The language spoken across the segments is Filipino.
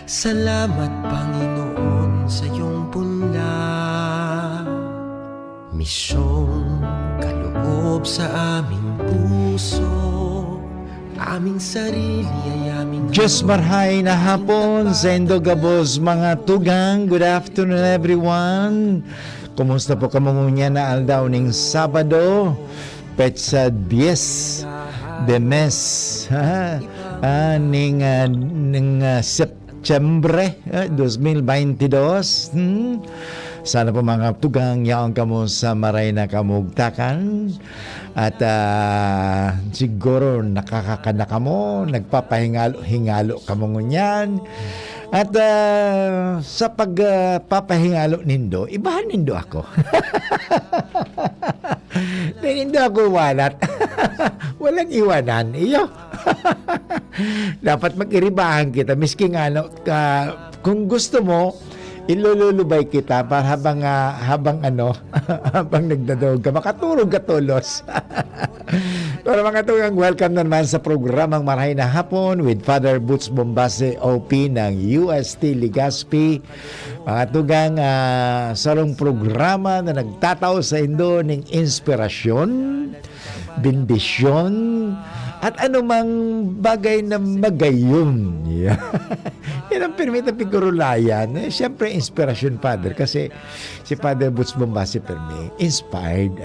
Salamat Panginoon sa iyong punla, misyong kaloob sa aming puso, aming sarili ay aming Diyos marhay na hapon sa Indogabos mga tugang. Good afternoon everyone. Kumusta po kamungunya na aldaw ning Sabado, Petsa 10 de mes ning Septembre 2022. Sana po mga tugang yaong kamo sa maray na kamugtakan at siguro nakakakana kamo, nagpapahingalo kamo ngunyan. At sa pagpapahingalo nindo, ibahan nindo ako. Nindo ako walat. Walang iwanan. Iyo. Dapat mag-iribahan kita. Miski nga, kung gusto mo, ilululubay kita para habang nagdadog ka, makaturog ka tulos. Para mga tugang, welcome naman sa programang Marhay na Hapon with Father Boots Bombase OP ng UST Legazpi. Mga tugang, sarong programa na nagtataw sa Indo ng inspirasyon, bendisyon, at anumang bagay na magayon. Yeah. Yan ang permita pigurulayan. Siyempre, inspirasyon, Father. Kasi si Father Boots Bombase Perme, inspired,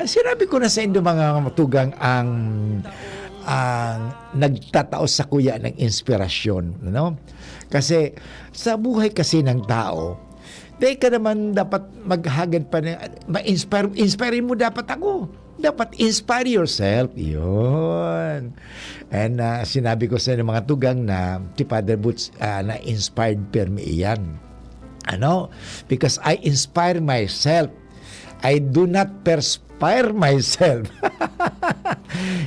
sinabi ko na sa inyo mga matugang ang nagtatao sa kuya ng inspirasyon. Kasi sa buhay kasi ng tao, dahil ka naman dapat maghagad pa na ma-inspire mo dapat ako. Dapat inspire yourself. Yun. And sinabi ko sa inyo mga tugang na si Father Boots na inspired permi iyan. Because I inspire myself. I do not perspire myself.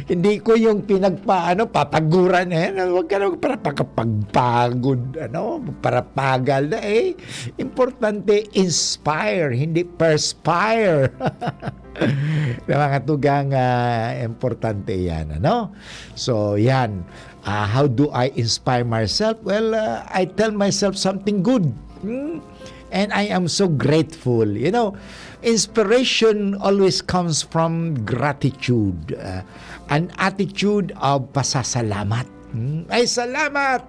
Hindi ko yung papaguran Huwag ka naman para pagpagod, para pagal na Importante, inspire, hindi perspire. Mga tugang, importante yan, So, yan. How do I inspire myself? Well, I tell myself something good. And I am so grateful. Inspiration always comes from gratitude. An attitude of pasasalamat. Ay, salamat!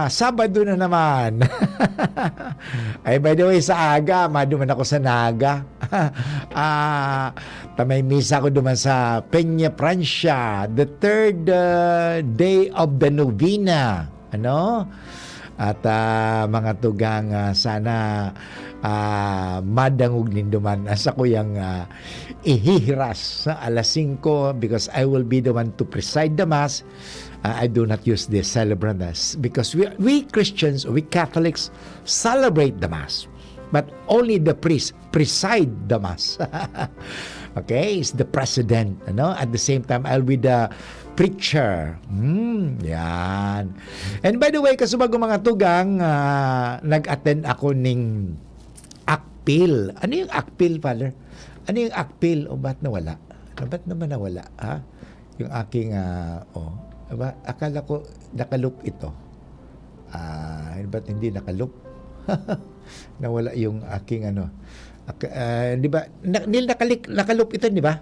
Sabado na naman. Ay, by the way, sa aga, maduman ako sa Naga. May misa ko duman sa Peña, Francia, the third day of the novena. At mga tugang, sana madangog ninduman sa kuyang ihihiras sa alas 5 because I will be the one to preside the Mass. I do not use the celebrant because we Christians, we Catholics celebrate the Mass, but only the priest preside the Mass. Okay, it's the president. At the same time, I'll be the preacher. Yan. And by the way, kasubago mga tugang, nag-attend ako ning akpil. Ano yung akpil, Father? Ano yung akpil? O ba't nawala? Ba't naman nawala? Ha? Yung aking, akala ko nakalup ito. Ba't hindi nakalup? Nawala yung aking di ba? Nakalup ito, di ba?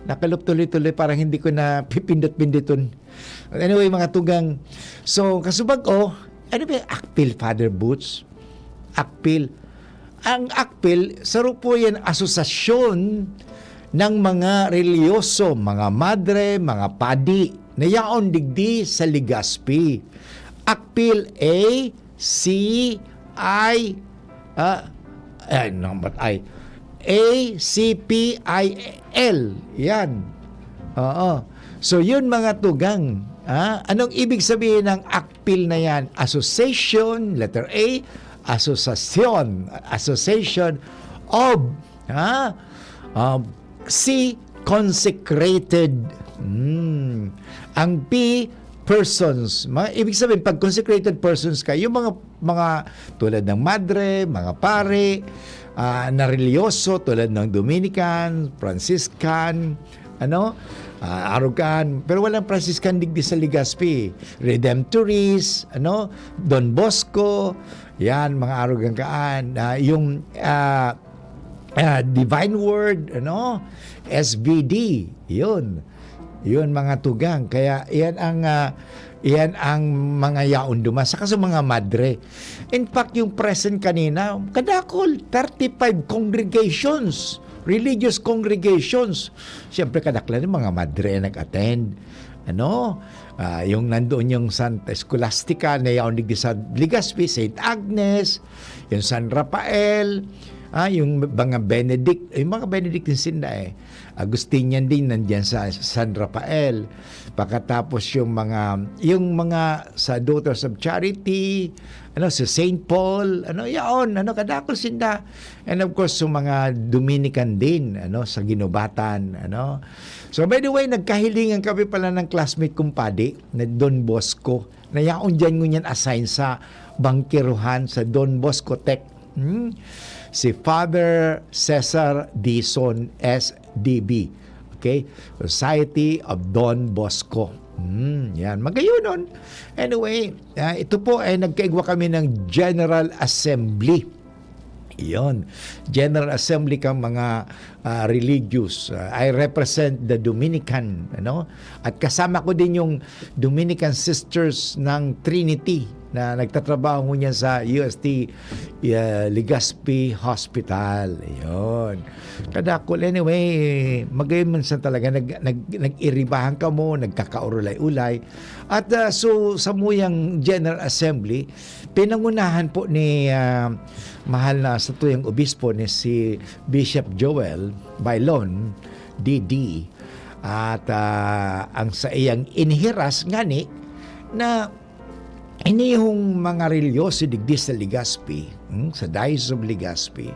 Nakalup tuloy-tuloy, parang hindi ko na pipindot-pinditon. Anyway, mga tugang. So, kasubag ano ba yung akpil, Father Boots? Akpil. Ang akpil, saro po yan asosasyon ng mga reliyoso, mga madre, mga padi, na yaon digdi sa Legazpi. Akpil ACPIL. Yan. Oo. So, yun mga tugang. Anong ibig sabihin ng akpil na yan? Association, letter A, association of, C, consecrated. Ang P, persons. Ibig sabihin, pag consecrated persons ka, yung mga tulad ng madre, mga pare, na religyoso tulad ng Dominican, Franciscan, Arugan, pero walang Franciscan digdi sa Legazpi. Redemptorist, Don Bosco, yan, mga arugan kaan. Yung Divine Word, SVD, yun mga tugang. Kaya yan ang mga yaon dumas. Saka sa mga madre. In fact, yung present kanina, kadakol, 35 congregations, religious congregations. Siyempre, kadaklan yung mga madre nag-attend. Yung nandoon yung Santa Scholastica na yaon digdi sa Legazpi, St. Agnes, yung San Rafael, yung mga Benedictine sinda Agustinian din nandiyan sa San Rafael. Pagkatapos yung mga sa Daughters of Charity, sa St. Paul, kadakol sinda. And of course, yung mga Dominican din, sa Ginobatan, So by the way, nagkahilingan kami pala ng classmate kong padi, na Don Bosco, na yaon dyan ngunyan assign sa bangkiruhan sa Don Bosco Tech. Si Father Cesar Dizon SDB. Okay? Society of Don Bosco. Yan. Magayon. Anyway, ito po ay nagkaigwa kami ng General Assembly. Iyon. General Assembly kang mga religious. I represent the Dominican. At kasama ko din yung Dominican Sisters ng Trinity na nagtatrabaho niya sa UST Legazpi Hospital. Ayun. Kadakol. Anyway, magayon man sa talaga. Nag-iribahan ka mo, nagkakaurulay-ulay. At so, sa muyang General Assembly, pinangunahan po ni mahal na sa tuyang obispo ni si Bishop Joel Bailon, DD. At ang sa iyang inhiras ngani na inihong mga religyoso digdi sa Legazpi, sa Diocese of Legazpi,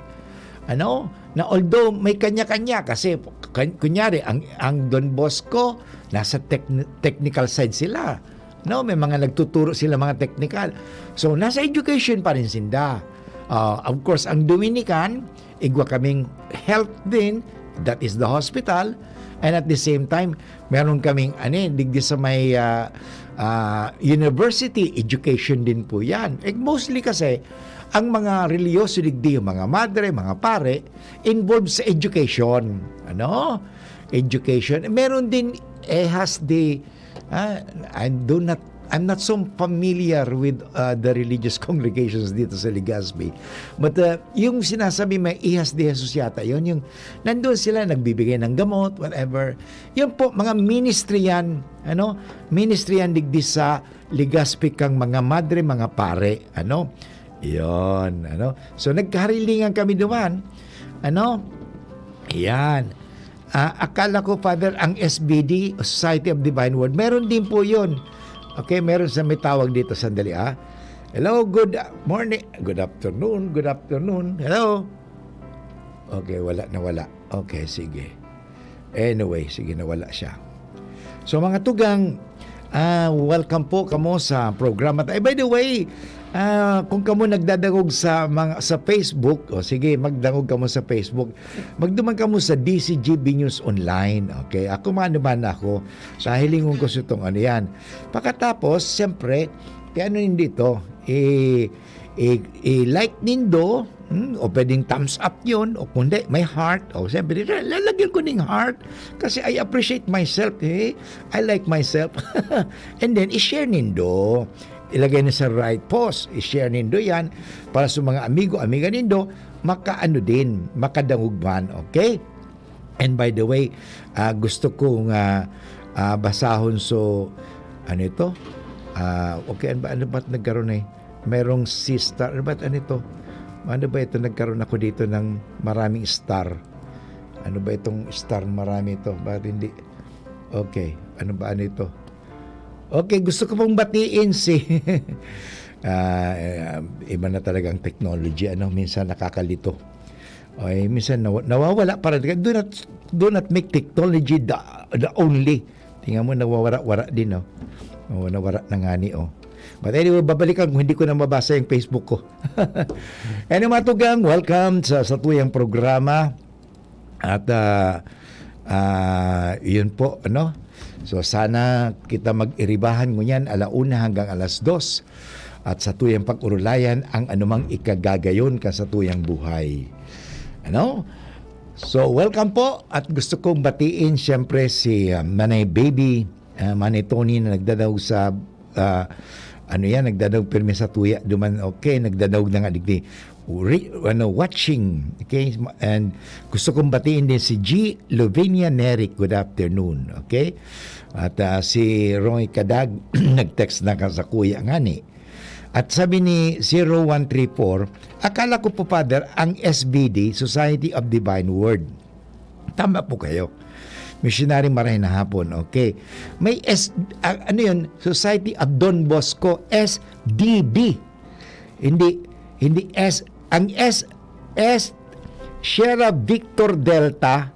na although may kanya-kanya kasi kunyari ang Don Bosco nasa technical side sila, may mga nagtuturo sila mga technical, so nasa education pa rin sinda. Of course, ang Dominican, igwa kaming health din, that is the hospital, and at the same time meron kaming digdi sa may university education din po yan. Mostly kasi ang mga religyoso digdi, yung mga madre, mga pare, involved sa education. Education. Meron din has the I'm not so familiar with the religious congregations dito sa Legazpi. But yung sinasabi may ihas de Jesus yata, yun yung nandun sila nagbibigay ng gamot, whatever. Yun po, mga ministry yan, ministry yan digdi sa Legazpi kang mga madre, mga pare, Yun, So nagkaharilingan kami duman, Yan. Akala ko, Father, ang SBD, Society of Divine Word, meron din po yun. Okay, meron sa may tawag dito, sandali Hello, good morning, good afternoon, hello. Okay, nawala. Okay, sige. Anyway, sige, nawala siya. So mga tugang, welcome po kamo sa programa. By the way, kung kamo nagdadangog sa Facebook, sige, magdangog kamo sa Facebook. Magduman kamo sa DCGB News Online. Okay, ako man ako. Sa hilingon ko sa itong yan. Pagkatapos, siyempre, kaya dito, like nindo, o pwedeng thumbs up yun, o kundi may heart, o siyempre, lalagyan ko ng heart, kasi I appreciate myself, I like myself. And then, i-share nindo. Ilagay na sa right post, i-share nindo yan para sa mga amiga nindo makadangog man, okay? And by the way, gusto kong basahon ito? Okay, ano ba nagkaroon merong star, ano ba ito nagkaroon ako dito ng maraming star. Ano ba itong star marami ito? Bakit hindi? Okay, ano ba ito? Okay, gusto ko pong batiin si iba na talagang technology, minsan nakakalito. Okay, minsan nawawala para do not make technology the only. Tingnan mo, nawawara din, nawara na nga ni, But anyway, babalikan kung hindi ko na mabasa yung Facebook ko. Anyway, matugang, welcome sa tuyang programa. At Yun po, ano? So sana kita mag-iribahan ngunyan 1:00 hanggang 2:00 at sa tuyang pag-urulayan ang anumang ikagagayon ka sa tuyang buhay. Ano? So welcome po at gusto kong batiin siyempre si Manay Baby, Manay Tony na nagdadaog sa nagdadaog pirmi sa tuya duman, okay, nagdadaog na nga digdi watching, okay, and gusto kong batiin din si G. Lovinia Neric, good afternoon, okay, at si Roy Kadag nag-text na ka sa kuya ngani. At sabi ni 0134, akala ko po, Father, ang SBD, Society of Divine Word. Tama po kayo. Missionary Marahin na hapon, okay. May Society of Don Bosco, SDB. Hindi S, ang S, Sierra Victor Delta,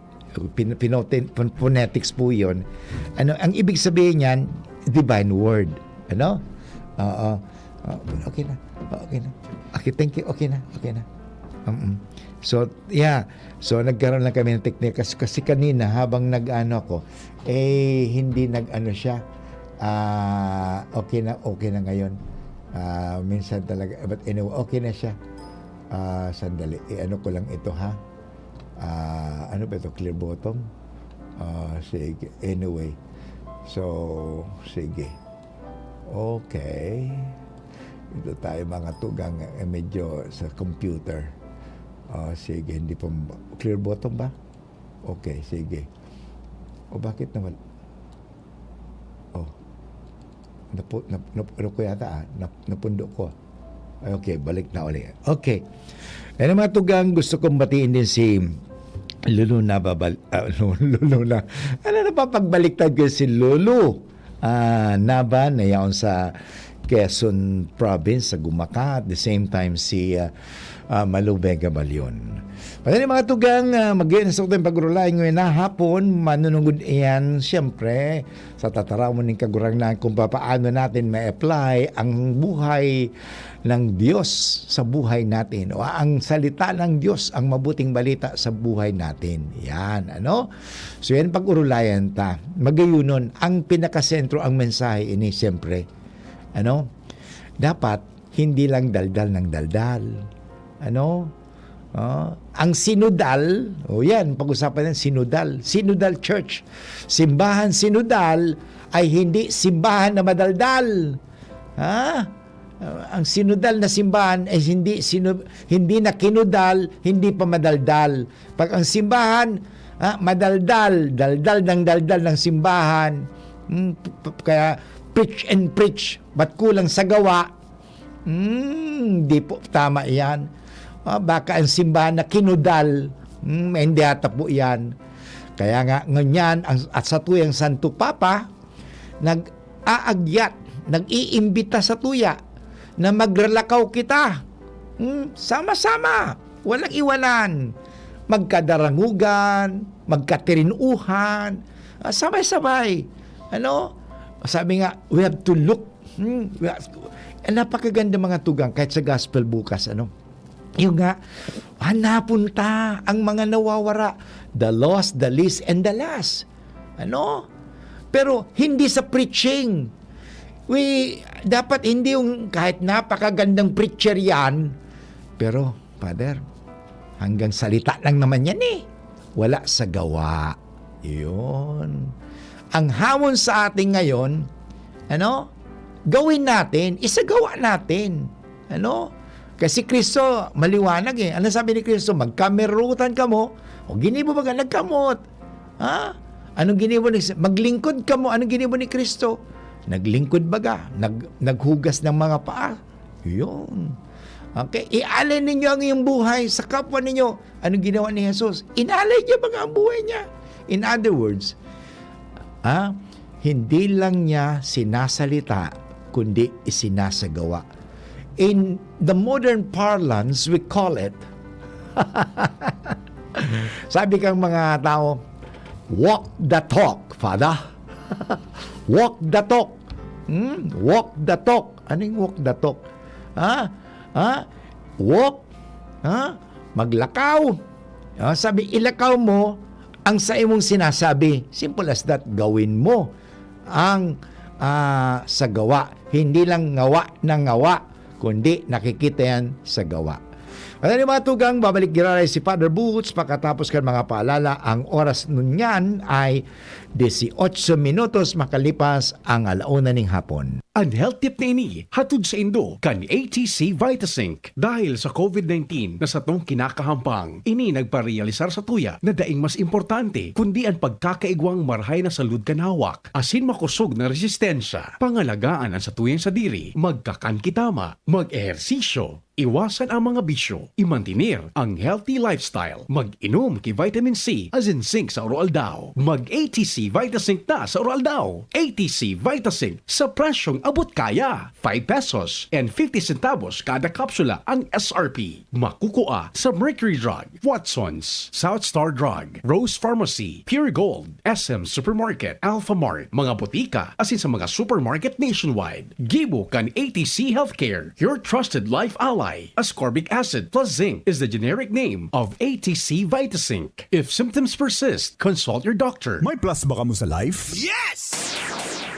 phonetics po yun. Ang ibig sabihin niyan, Divine Word. Okay na. Okay, thank you. Okay na. So, yeah. So, nagkaroon lang kami ng technique. Kasi kanina, habang nag-ano ako, hindi nag-ano siya. Okay na ngayon. Minsan talaga. But anyway, okay na siya. Sandali. Ano ko lang ito, ha? Ano ba ito? Clear bottom? Sige. Anyway. So, sige. Okay. Ito tayo mga tugang medyo sa computer. Sige, hindi pa clear bottom ba? Okay, sige. Bakit naman? Napundo ko yata napundo ko. Okay, balik na ulit. Okay. Yan mga tugang, gusto kong batiin din si Lulu na Lulu na. Napapagbaliktad ko si Lulu Naba na yaon sa Quezon Province sa Gumaka, at the same time si Malubega Balyon. Pwede mga tugang mag-iinasok tayong pag-urulay ngayon na hapon, manunungod iyan siyempre sa tataramon ng kagurang na kung paano natin ma-apply ang buhay ng Diyos sa buhay natin, o ang salita ng Diyos, ang mabuting balita sa buhay natin. Yan, ano? So yan pag-urulayan ta. Magayunon, ang pinakasentro ang mensahe ini siyempre, ano? Dapat hindi lang daldal ng daldal. Ano? Ang sinodal, yan, pag-usapan ng sinodal church. Simbahan sinodal ay hindi simbahan na madaldal. Ang sinodal na simbahan ay hindi na kinudal, hindi pa madaldal. Pag ang simbahan madaldal, daldal ng simbahan, kaya preach and preach, ba't kulang sa gawa? Hindi po tama yan. Baka ang simbahan na kinudal, hindi ata po yan. Kaya nga nganyan, at sa tuyang Santo Papa, nag-aagyat, nag-iimbita sa tuya na magrelakaw kita. Sama-sama, walang iwanan. Magkadarangugan, magkatirinuhan, sabay-sabay. Ano? Sabi nga, we have to look. Napakaganda mga tugang, kahit sa gospel bukas, ano? Yung nga, hanapon ta ang mga nawawara, the lost, the least, and the last. Ano? Pero hindi sa preaching. Dapat hindi yung kahit napakagandang preacher yan, pero, Father, hanggang salita lang naman yan eh. Wala sa gawa. Yun. Ang hamon sa atin ngayon, ano? Gawin natin, isagawa natin. Ano? Kasi Kristo, maliwanag eh. Ano sabi ni Kristo? Magkamerutan ka mo, o ginibo ba ka nagkamot? Anong ginibo ni maglingkod ka mo? Anong ginibo ni Kristo? Naglingkod ba ka? Naghugas ng mga paa? Yun. Okay? Ialay ninyo ang iyong buhay sa kapwa ninyo. Anong ginawa ni Jesus? Inalay niya ba ang buhay niya? In other words, hindi lang niya sinasalita, kundi isinasagawa. In the modern parlance, we call it, sabi kang mga tao, walk the talk, Father. Walk the talk. Walk the talk. Anong walk the talk? Walk. Maglakaw. Sabi, ilakaw mo ang sa imong sinasabi, simple as that, gawin mo ang sa gawa. Hindi lang ngawa ng ngawa, kundi nakikita yan sa gawa. At ano mga tugang, babalik giraray si Father Boots pagkatapos kan mga paalala. Ang oras nun yan ay 18 minutos makalipas ang 1:00 ng hapon. Ang health tip na ini, hatod sa Indo, kan ATC Vitasync. Dahil sa COVID-19 na sa tong kinakahampang, ini nagparealisar sa tuya na daing mas importante, kundi ang pagkakaigwang marhay na salud kanawak, asin makusog na resistensya, pangalagaan ang sa tuyang sa diri, magkakankitama, mag-ehersisyo, iwasan ang mga bisyo, imantinir ang healthy lifestyle, mag-inom kay vitamin C as in zinc sa Oral Daw, mag-ATC Vitasync na sa Oral Daw, ATC Vitasync sa presyong abot kaya, 5 pesos and 50 centavos kada kapsula ang SRP. Makukuha sa Mercury Drug, Watsons, South Star Drug, Rose Pharmacy, Pure Gold, SM Supermarket, Alpha Mart, mga botika, asin sa mga supermarket nationwide. Gibo kan ATC Healthcare, your trusted life ally. Ascorbic acid plus zinc is the generic name of ATC Vitasync. If symptoms persist, consult your doctor. May plus ba ka mo sa life? Yes!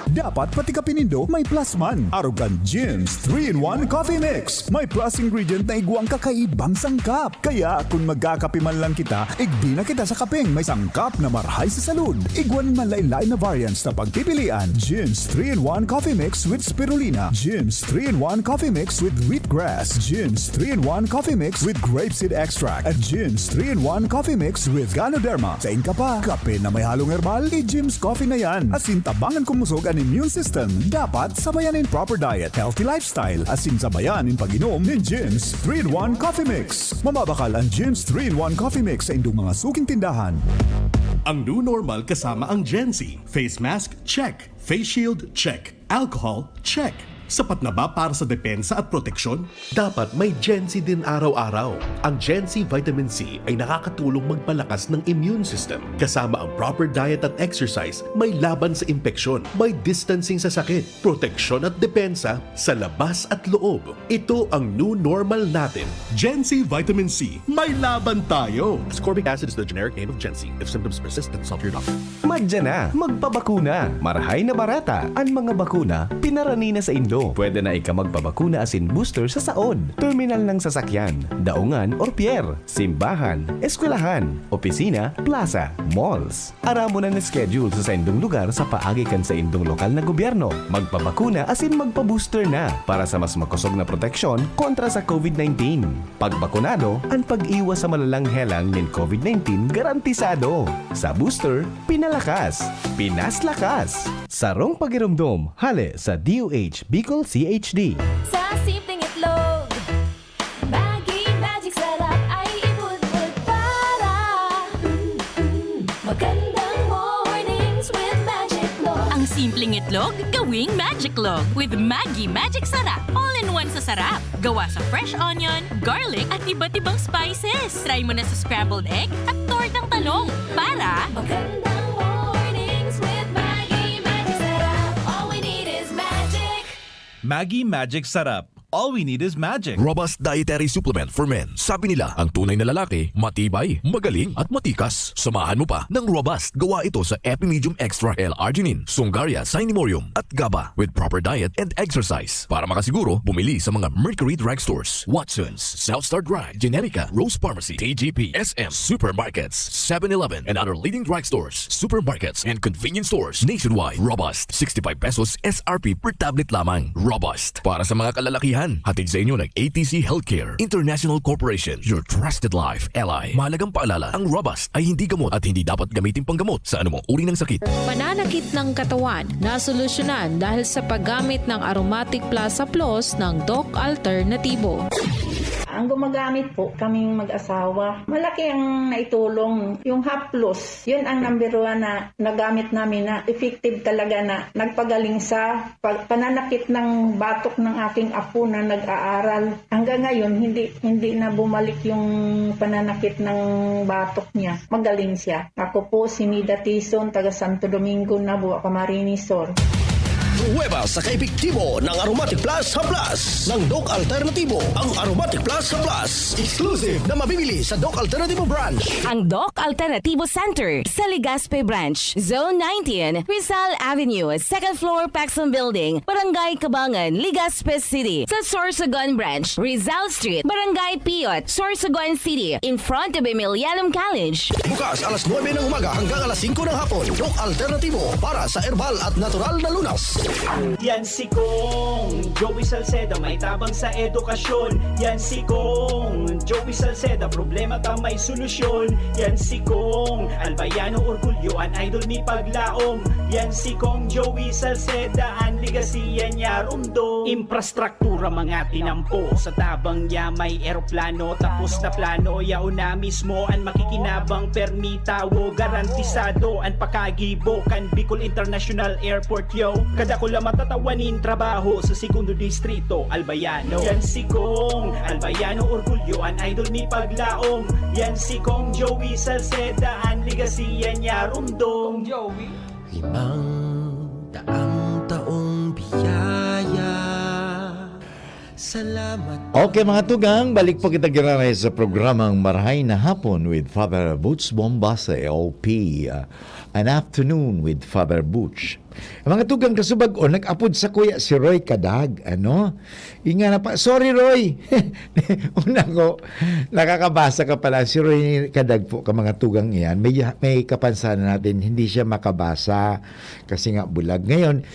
Dapat pati ka pinindo may plus man. Arugan Gyms 3-in-1 Coffee Mix. May plus ingredient na igwang kakaibang sangkap. Kaya kung magkakape man lang kita, igdi na kita sa kapeng may sangkap na marhay sa salud. Igwan man lain-lain na variants na pagpipilian. Gyms 3-in-1 Coffee Mix with Spirulina. Gyms 3-in-1 Coffee Mix with Wheatgrass. Gyms 3-in-1 Coffee Mix with Grapeseed Extract. At Gyms 3-in-1 Coffee Mix with Ganoderma. Sain ka pa, kape na may halong herbal, i-Gyms Coffee na yan. Asin tabangan kumusog ang immune system. Dapat sabayan in proper diet, healthy lifestyle, asin sabayan in pag-inom ng Gyms 3-in-1 Coffee Mix. Mamabakal ang Gyms 3-in-1 Coffee Mix sa indong mga suking tindahan. Ang new normal kasama ang Gen Z. Face mask, check. Face shield, check. Alcohol, check. Sapat na ba para sa depensa at proteksyon? Dapat may Gen Z din araw-araw. Ang Gen Z Vitamin C ay nakakatulong magpalakas ng immune system. Kasama ang proper diet at exercise, may laban sa impeksyon, may distancing sa sakit, proteksyon at depensa sa labas at loob. Ito ang new normal natin. Gen Z Vitamin C, may laban tayo! Ascorbic acid is the generic name of Gen Z. If symptoms persist, consult your doctor. Magdya na, magpabakuna. Marahay na barata. Ang mga bakuna, pinarani na sa Indo. Pwede na ika magpabakuna asin booster sa saod, terminal ng sasakyan, daungan or pier, simbahan, eskwelahan, opisina, plaza, malls. Aramo na schedule sa indong lugar sa paagikan sa indong lokal na gobyerno. Magpabakuna asin magpa-booster na para sa mas makusog na proteksyon kontra sa COVID-19. Pagbakunado, ang pag-iwas sa malalang helang ng COVID-19 garantisado. Sa booster, pinalakas, pinaslakas. Sarong pagirumdom, hale sa DOH Bicol CHD. Sa simpleng itlog, Maggi Magic Sarap ay ibudbud para magandang mornings with Magic Log. Ang simpleng itlog, gawing Magic Log with Maggi Magic Sarap. All-in-one sa sarap. Gawa sa fresh onion, garlic at iba't ibang spices. Try mo na sa scrambled egg at tortang talong para Magandang mornings with Maggi Magic Sarap. All we need is magic. Maggi Magic Sarap. All we need is magic. Robust dietary supplement for men. Sabi nila, ang tunay na lalaki, matibay, magaling at matikas. Samahan mo pa ng Robust. Gawa ito sa Epimedium Extra L-Arginine, Sungaria Cinnamomum at GABA with proper diet and exercise. Para makasiguro, bumili sa mga Mercury Drugstores, Watsons, Southstar Drug, Generica, Rose Pharmacy, TGP, SM, Supermarkets, 7-Eleven, and other leading drugstores, supermarkets, and convenience stores nationwide. Robust, 65 pesos SRP per tablet lamang. Robust. Para sa mga kalalakihan, hatid sa inyo ng ATC Healthcare International Corporation, your trusted life ally. Mahalagang paalala, ang Robust ay hindi gamot at hindi dapat gamitin panggamot sa anumang uri ng sakit. Pananakit ng katawan na solusyonan dahil sa paggamit ng Aromatic Plaza Plus ng Doc Alternatibo. Ang gumagamit po kaming mag-asawa, malaki ang naitulong. Yung Haplos, yun ang number 1 na nagamit namin na effective talaga na nagpagaling sa pananakit ng batok ng aking apo na nag-aaral. Hanggang ngayon, hindi na bumalik yung pananakit ng batok niya. Magaling siya. Ako po si Mida Tison, taga Santo Domingo, Nabua, Camarines Sur. Pruweba sa kaepektibo ng Aromatic Plus Haplas ng Doc Alternativo. Ang Aromatic Plus Haplas, exclusive na mabibili sa Doc Alternativo branch. Ang Doc Alternativo Center sa Legazpi Branch, Zone 19, Rizal Avenue, 2nd floor, Paxson Building, Barangay Kabangan, Legazpi City. Sa Sorsogon Branch, Rizal Street, Barangay Piot, Sorsogon City, in front of Emilianum College. Bukas alas 9 ng umaga hanggang alas 5 ng hapon. Doc Alternativo para sa herbal at natural na lunas. Yan si Kong Joey Salceda, may tabang sa edukasyon. Yan si Kong Joey Salceda, problema ka may solusyon. Yan si Kong Albayano orgulyo, an idol mi paglaom. Yan si Kong Joey Salceda, ang ligasiya niya rumdo. Infrastruktura mga tinampo, sa tabang niya may eroplano. Tapos na plano, yauna mismo ang makikinabang permita. Wo garantisado ang pakagibo kan Bicol International Airport yo. Kada ko lang matatawanin trabaho sa segundo distrito Albayano. Yan si Kong Albayano orgulyo, an idol mi paglaom. Yan si Kong Joey Salceda, ang ligasiya niya rumdo. Joey 500 taong biyaya. Salamat. Okay mga tugang, balik po kita giraray sa programang Marahay na Hapon with Father Butch Bombase, OP. An Afternoon with Father Butch. Mga tugang kasubag o nag-apod sa kuya si Roy Kadag. Ano? Inga na pa. Sorry Roy. Una ko, nakakabasa ka pala. Si Roy Kadag po ka mga tugang yan. May kapansanan natin, hindi siya makabasa kasi nga bulag. Ngayon,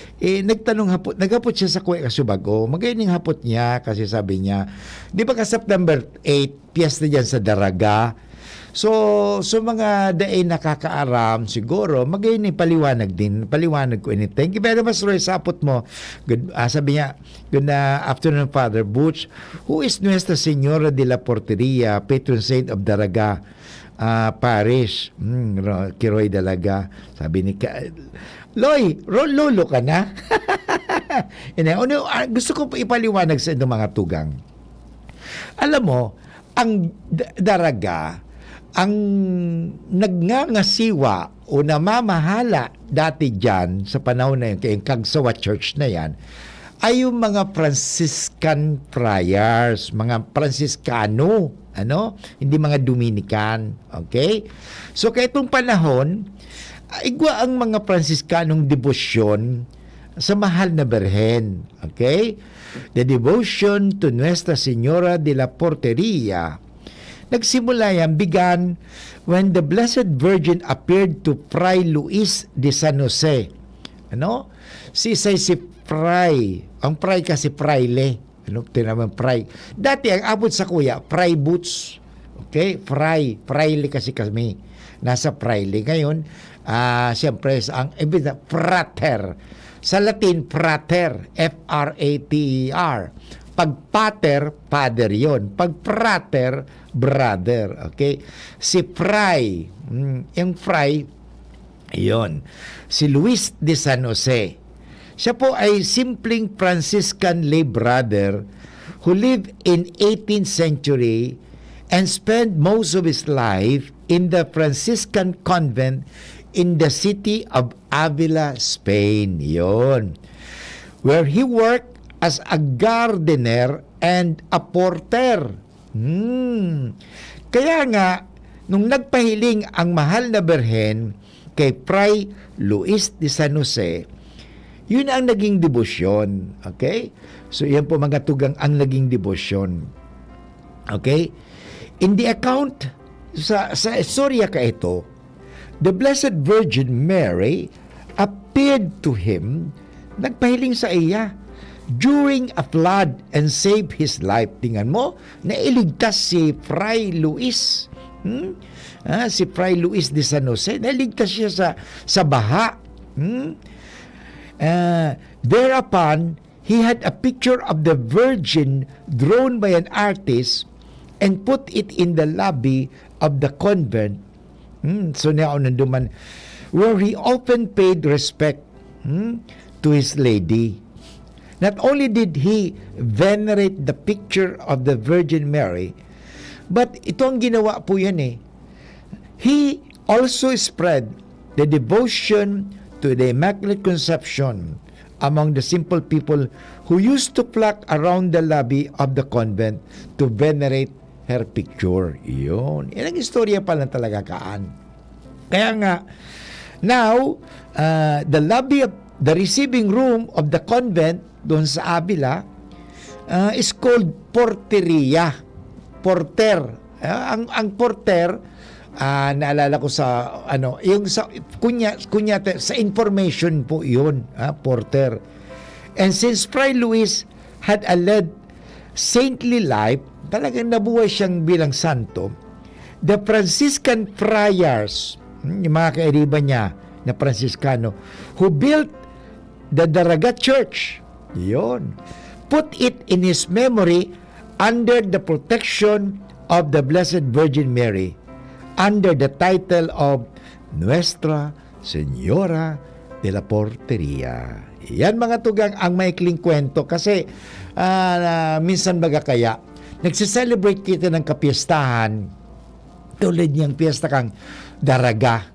nag-apod siya sa kuya kasubag o. Magayon yung hapot niya kasi sabi niya, di ba ka September 8, piyesta dyan sa Daraga. So mga daay nakakaaram siguro magayon ni paliwanag ko ini. Thank you very much Roy sa apot mo. Good, sabi niya, good afternoon Father Butch. Who is Nuestra Señora de la Porteria, patron saint of Daraga Parish? Kiroy Dalaga. Sabi ni Loy, lolo ka na? Gusto ko ipaliwanag sa mga tugang. Alam mo, ang Daraga, ang nagnangasiwa o namamahala dati dyan sa panahon na yun, kayong Kagsawa Church na yan, ay yung mga Franciscan friars, mga Franciscano, hindi mga Dominican. Okay? So, kaya itong panahon, igwa ang mga Franciscanong debosyon sa mahal na Birhen. Okay? The devotion to Nuestra Señora de la Porteria nagsimula yan, began when the Blessed Virgin appeared to Fray Luis de San Jose. Si Fray. Ang Fray kasi Fraile. Tinaman Fray. Dati ang abot sa kuya, Fray Boots. Okay? Fraile kasi kami. Nasa Fraile. Ngayon, siyempre, ang frater. Sa Latin, frater. F-R-A-T-E-R. Pag pater, father yon. Pag frater, brother. Okay? Si Fray, yung Fray, yon. Si Luis de San Jose. Siya po ay simpleng Franciscan lay brother who lived in 18th century and spent most of his life in the Franciscan convent in the city of Avila, Spain. Yon. Where he worked as a gardener and a porter. Kaya nga, nung nagpahiling ang mahal na Birhen kay Fray Luis de San Jose, yun ang naging debosyon. Okay? So, yan po mga tugang ang naging debosyon. Okay? In the account, sa istorya ka ito, the Blessed Virgin Mary appeared to him, nagpahiling sa iya, during a flood and saved his life. Tingnan mo, nailigtas si Fray Luis. Si Fray Luis de San Jose, nailigtas siya sa baha. Thereupon, he had a picture of the Virgin drawn by an artist and put it in the lobby of the convent. So now, nanduman, where he often paid respect to his lady. Not only did he venerate the picture of the Virgin Mary, but ito ang ginawa po yan He also spread the devotion to the Immaculate Conception among the simple people who used to flock around the lobby of the convent to venerate her picture. Yun. Yan ang istorya pala talaga, Kaan. Kaya nga, now, the lobby of the receiving room of the convent doon sa Avila is called porteria. Porter. Ang porter, naalala ko sa yung sa kunya sa information po yun, porter. And since Fray Luis had a led saintly life, talagang nabuhay siyang bilang santo, the Franciscan friars, yung mga kairiba niya na Franciscano, who built the Daraga Church, yun, put it in his memory under the protection of the Blessed Virgin Mary, under the title of Nuestra Señora de la Porteria. Yan mga tugang ang maikling kwento kasi minsan baga kaya nagsiselebrate kita ng kapiestahan tulad niyang piyesta kang Daraga.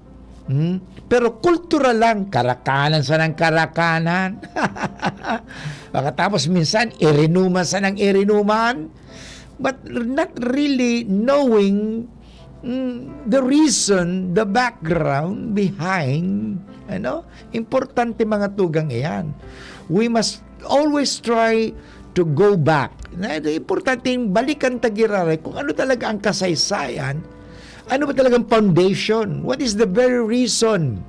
Pero kultural lang, karakanan sa ng karakanan. Tapos minsan irinuman sa ng irinuman, but not really knowing the reason, the background behind, importante mga tugang iyan. We must always try to go back. Importante yung balikan tagiraray kung ano talaga ang kasaysayan, ano ba talagang foundation, what is the very reason.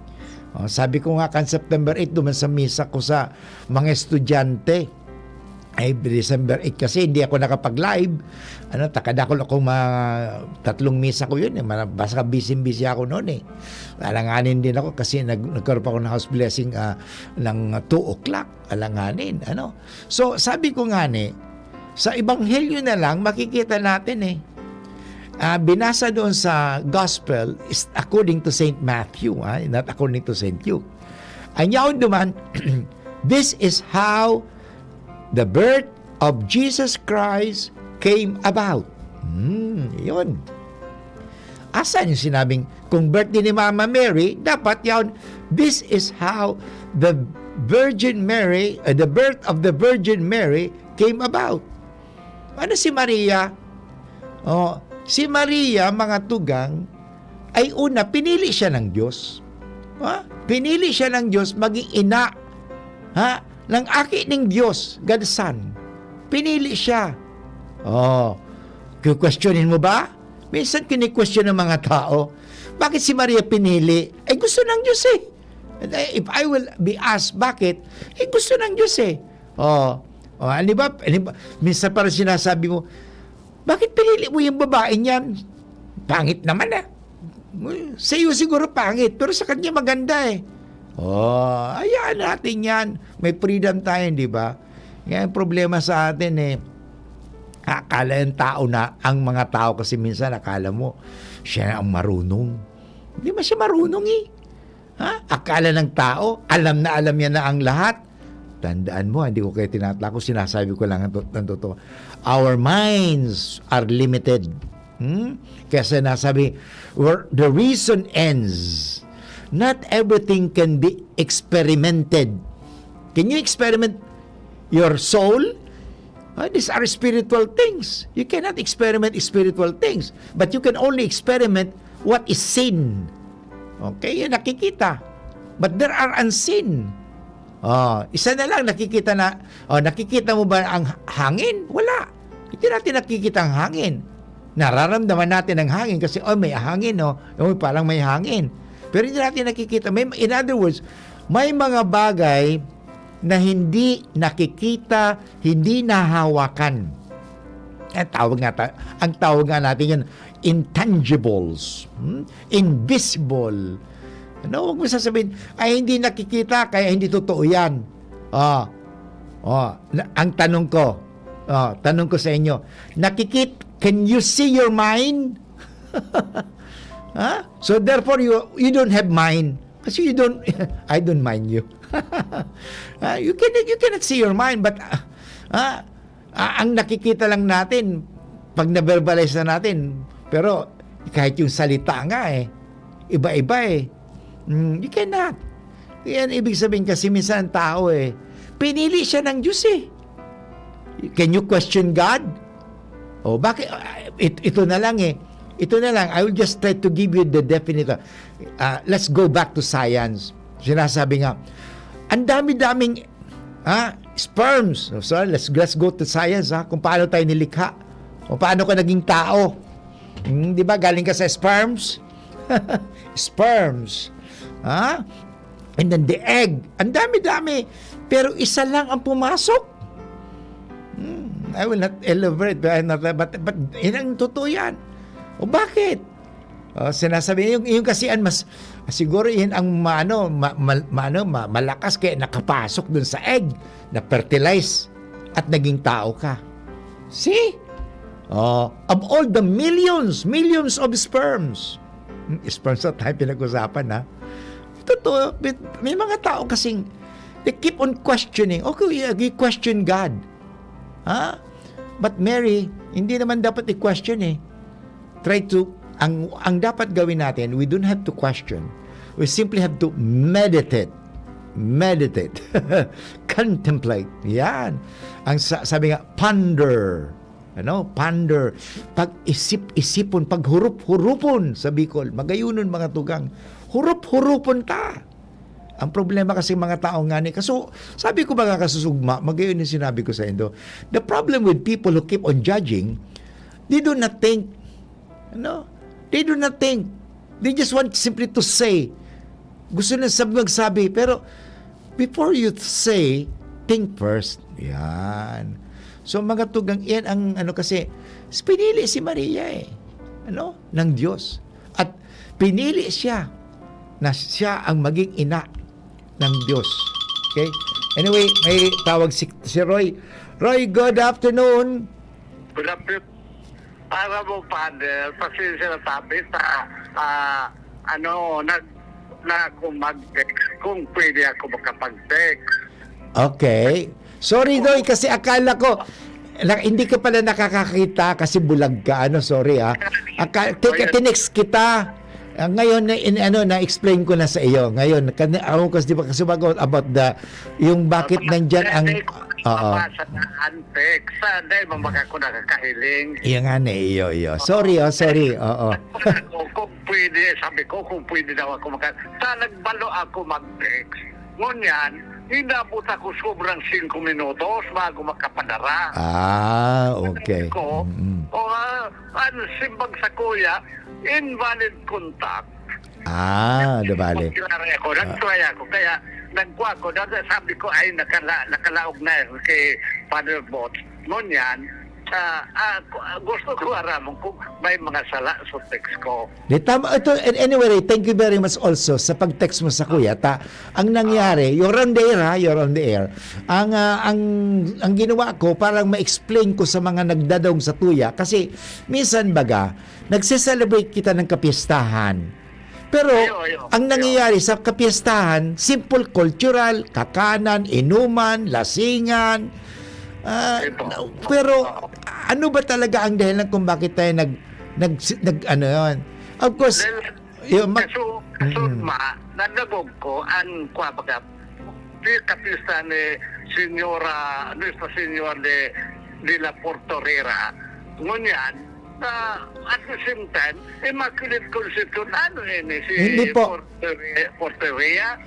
Sabi ko nga kan September 8 duman sa misa ko sa mga estudyante, ay December 8 kasi hindi ako nakapag-live. Takadakol ako mga 3 misa ko yun. Basta busy ako noon eh. Alanganin din ako kasi nagkaroon pa ako ng house blessing ng 2 o'clock. Alanganin. So sabi ko nga sa Ebanghelyo na lang makikita natin binasa doon sa Gospel is according to St. Matthew, not according to St. Luke. Ang yaon duman, this is how the birth of Jesus Christ came about. Yun. Asan yung sinabing, kung birthday ni Mama Mary, dapat yun, this is how the Virgin Mary, the birth of the Virgin Mary came about. Ano si Maria? Si Maria, mga tugang, ay una, pinili siya ng Diyos. Pinili siya ng Diyos maging ina ng aki ng Diyos, God's Son. Pinili siya. Questionin mo ba? Minsan kini-question ng mga tao, bakit si Maria pinili? Gusto ng Diyos eh. If I will be asked, bakit? Gusto ng Diyos eh. Ano ba? Minsan parang sinasabi mo, bakit pinili mo yung babae niyan? Pangit naman sa iyo siguro pangit, pero sa kanya maganda eh. Ayan natin yan. May freedom tayo, di ba? Yan ang problema sa atin akala yung tao ang mga tao kasi minsan akala mo, siya ang marunong. Hindi ba siya marunong Akala ng tao, alam niya na ang lahat. Tandaan mo, hindi ko kayo tinatlako, sinasabi ko lang ang totoo. Our minds are limited. Kaya sinasabi, where the reason ends, not everything can be experimented. Can you experiment your soul? These are spiritual things. You cannot experiment spiritual things, but you can only experiment what is sin. Okay, yun nakikita. But there are unseen. Isa na lang nakikita na, nakikita mo ba ang hangin? Wala. Hindi natin nakikita ang hangin. Nararamdaman natin ang hangin kasi, may hangin, parang may hangin. Pero hindi natin nakikita. In other words, may mga bagay na hindi nakikita, hindi nahawakan. Ang tawag nga natin yan, intangibles, invisible. Huwag mo sasabihin, hindi nakikita, kaya hindi totoo yan. Ang tanong ko sa inyo, can you see your mind? So therefore, you don't have mind. Kasi I don't mind you. You cannot see your mind, but ang nakikita lang natin, pag na-verbalize na natin, pero kahit yung salita nga iba-iba You cannot. Yan ibig sabihin kasi minsan ang tao Pinili siya ng Diyos eh. Can you question God? O bakit? Ito na lang eh. Ito na lang. I will just try to give you the definite. Let's go back to science. Sinasabi nga, ang dami-daming sperms. So, let's go to science kung paano tayo nilikha. O paano ka naging tao. Di ba? Galing ka sa sperms? Sperms. And then the egg. Ang dami-dami. Pero isa lang ang pumasok. I will not elaborate, but yun ang totoo yan. O bakit? Sinasabi yung kasi mas siguro yun ang malakas kaya nakapasok dun sa egg na fertilize at naging tao ka. See? Of all the millions of sperms. Sperms na tayo pinag-usapan, ha? Totoo, may mga tao kasing they keep on questioning. Okay, you question God. But Mary, hindi naman dapat i-question eh. Try to, ang dapat gawin natin, we don't have to question. We simply have to meditate. Meditate. Contemplate. Yan. Ang sabi nga, ponder. Ponder. Pag-isip-isipon, paghurup-hurupon sa Bicol. Magayunon mga tugang. Hurup-hurupon ta. Ang problema kasi mga tao nga ni, kaso sabi ko mga kasusugma, magayon yung sinabi ko sa Indo, the problem with people who keep on judging, they do not think. They do not think. They just want simply to say. Gusto na magsabi, pero before you say, think first. Yan. So mga tugang yan ang kasi pinili si Maria ng Diyos. At pinili siya na siya ang maging ina ng Diyos. Okay? Anyway, may tawag si Roy. Roy, good afternoon. Good afternoon. Para mo, Father, pasensya na sabi kung mag-text, kung pwede ako makapag-text. Okay. Sorry, Roy, kasi akala ko, hindi ka pala nakakakita kasi bulag ka. Sorry, tinext kita. Ngayon na-explain ko na sa iyo. Ngayon kasi bago about yung bakit nandiyan ang text. Dahil mamaka ko nakakahiling. Iyan nga iyo. Sorry. Kung pwede, sabi ko, kung pwede daw ako nagbalo ako mag-text. Ngunyan, hinabot ako sobrang 5 minutos bago makapadara. Okay. Simbag sa kuya, invalid contact. Dabali. Nag-try ako. Kaya nagkuha ko. Sabi ko ay nakalaog na kay Father Bot. Ngunyan, gusto ko aramon kung may mga sala sa text ko. Anyway, thank you very much also sa pag-text mo sa kuya. Ang nangyari, you're on the air. Ang ginawa ko, parang ma-explain ko sa mga nagdadaong sa tuya. Kasi, minsan baga, nagse-celebrate kita ng kapistahan. Pero, ang nangyayari sa kapistahan, simple cultural, kakanan, inuman, lasingan. Pero, ano ba talaga ang dahilan kung bakit tayo yun? Of course, nalabog ko ang kapista ni Nuestra Señora de la Portorera. Ngunyan, at the same time, Immaculate Conception, si Porteria,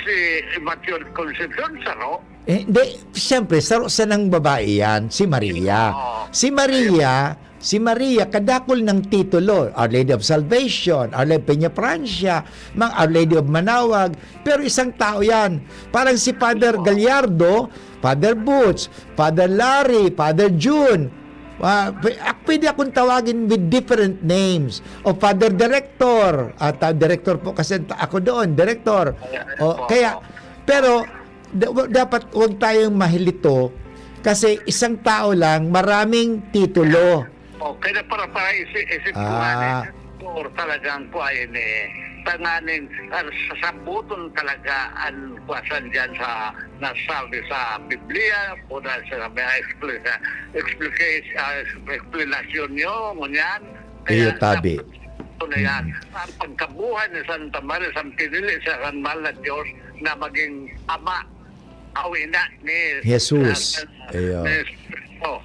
si Immaculate Conception, saro? Hindi, siyempre, sa ng babae yan, si Maria. Si Maria, kadakol ng titulo, Our Lady of Salvation, Our Lady of Peña Francia, Our Lady of Manawag, pero isang tao yan. Parang si Father Gallardo, Father Butch, Father Larry, Father June. Pwede akong tawagin with different names. O Father Director, at Director po kasi ako doon, Director. Pero dapat huwag tayong mahilito kasi isang tao lang, maraming titulo. Kaya para isip ko talagang tanganin sa buton talaga ang kwasan dyan sa nasabi sa Biblia o sa explanation nyo ngunyan. Iyo tabi. Ang pagkabuhay ni Santa Maria, sa pinili sa kanmal na Diyos na maging ama awin na ni Jesus. Iyo. Oh.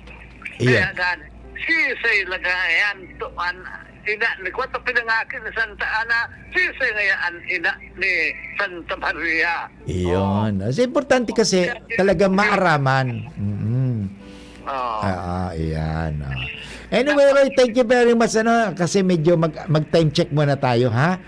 Iya. Kaya gan, sisay lagayan to an ina ni kwato pinangakin ni Santa Ana, sisay ngayon ina ni Santa Maria. Iyon. So, importante kasi talaga maaraman. Iyan. Anyway, Roy, thank you very much. Kasi medyo mag-time check muna tayo, ha?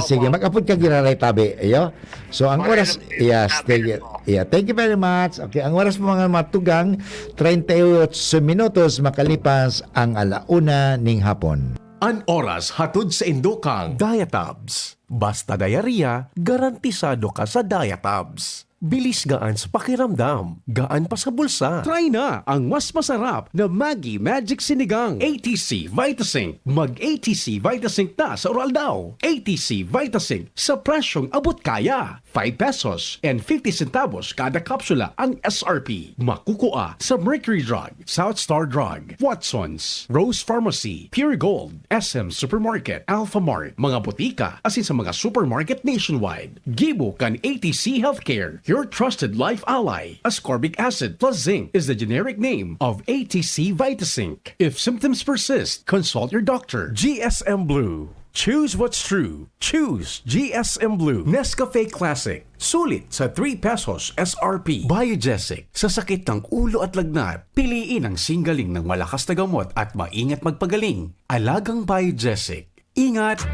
Sige, mag-upload ka giraray tabi. Ayo. So, ang oras, yes, thank you very much. Okay, ang oras po mga matugang, 38 minutos makalipas ang 1:00 ning hapon. An oras hatod sa Indokang Diatabs. Basta diarrhea, garantisado ka sa Diatabs. Bilis gaan sa pakiramdam, gaan pa sa bulsa. Try na ang mas masarap na Maggi Magic Sinigang. ATC Vitasync. Mag-ATC Vitasync na sa oral daw. ATC Vitasync sa presyong abot kaya. 5 pesos and 50 centavos kada kapsula ang SRP. Makukuha sa Mercury Drug, South Star Drug, Watson's, Rose Pharmacy, Pure Gold, SM Supermarket, Alpha Mart, mga butika, asin sa mga supermarket nationwide. Gibo kan ATC Healthcare, your trusted life ally. Ascorbic acid plus zinc is the generic name of ATC Vitasync. If symptoms persist, consult your doctor. GSM Blue. Choose what's true. Choose GSM Blue. Nescafe Classic. Sulit sa 3 pesos SRP. Biogesic. Sa sakit ng ulo at lagnat, piliin ang singgaling ng malakas na gamot at maingat magpagaling. Alagang Biogesic. Ingat!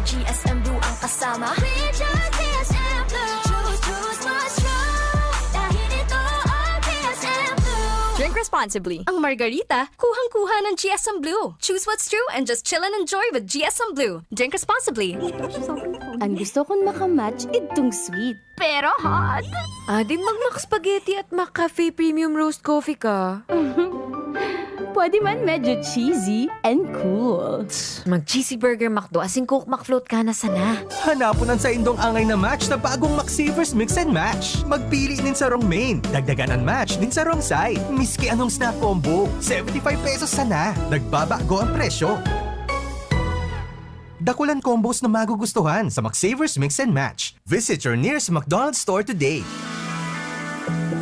GSM Blue ang kasama. GSM Blue. Choose what's true. Dahil ito ang GSM Blue. Drink responsibly. Ang margarita, kuhang-kuha ng GSM Blue. Choose what's true and just chill and enjoy with GSM Blue. Drink responsibly. Ang gusto kong makamatch, itong sweet. Pero hot. Di mag-Mac Spaghetti at Mac Cafe Premium Roast Coffee ka. Pwede man medyo cheesy and cool. Mag-cheesy burger McDo, asing Coke McFloat ka na sana. Hanapunan sa indong angay na match na bagong McSavers Mix and Match. Magpili din sa wrong main, dagdagan ang match din sa wrong side. Miski anong snack combo, 75 pesos sana. Nagbabago ang presyo. Dakulan combos na magugustuhan sa McSavers Mix and Match. Visit your nearest McDonald's store today.